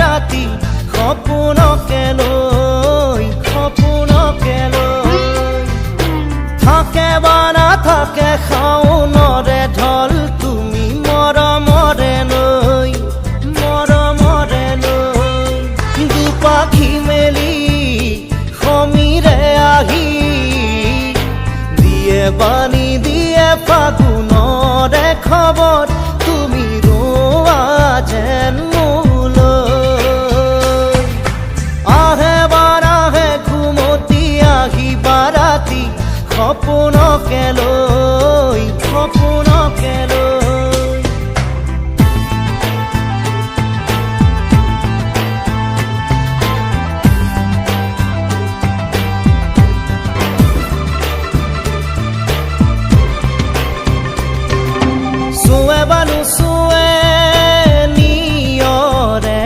ৰাতি সপোনকে লৈ থাকে বা নাথাকে শাওনৰে ঢল তুমি মৰমৰে লৈ দুপাখি মেলি সমীৰে আহি দিয়ে বাণী দিয়ে ফাগুনৰে খবৰ তুমি ৰোৱা যেন মোলৈ আহে বাৰাহে ঘুমতি আহি বাৰাতি সপোনকে লৈ চুৱে বা নুচুৱে নিয়ৰে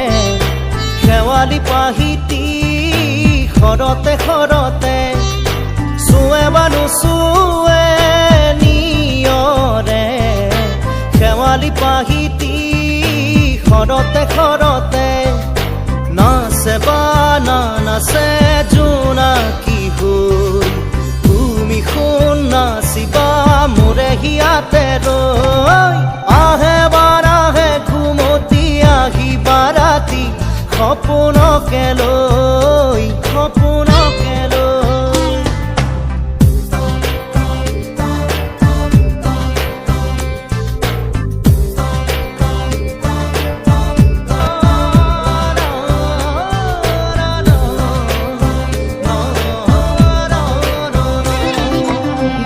শেৱালি পাহিতি শৰতে চুৱে বা নুচুৱে নিয়ৰে শেৱালি পাহিতি শৰতে নাচে বা নাচে জোনাকী হৈ তুমি শুন নাচিবা মোৰে হিয়াতে ৰৈ আহে বাৰাহে ঘুমতি আহি বাৰাতি সপোনকে লৈ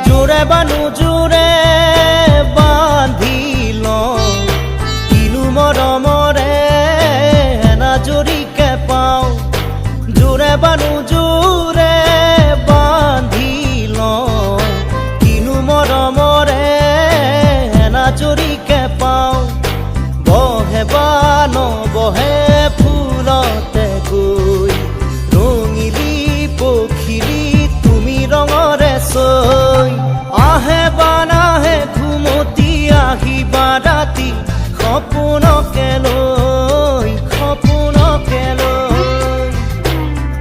জোৰে বা নোজোৰে বান্ধি লওঁ কিনো মৰমৰে এনাজৰিকে পাওঁ জোৰে বা নোজোৰে বান্ধি লওঁ কিনো মৰমৰে এনাজৰিকে পাওঁ বহে বা নবহে ফুলতে গৈ ৰঙিলি পখিলি তুমি ৰঙৰে চৈ আহে বা নাহে ঘুমতি আহি বাৰাতি সপোনকে লৈ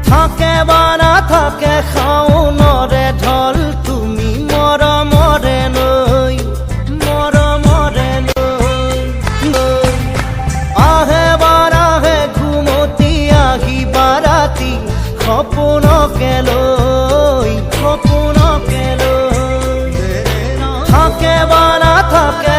থাকে বা নাথাকে শাওনৰে ঢল তুমি মৰমৰে লৈ আহে বা নাহে ঘুমতি আহি বাৰাতি সপোনকে লৈ থাকে বা নাথাকে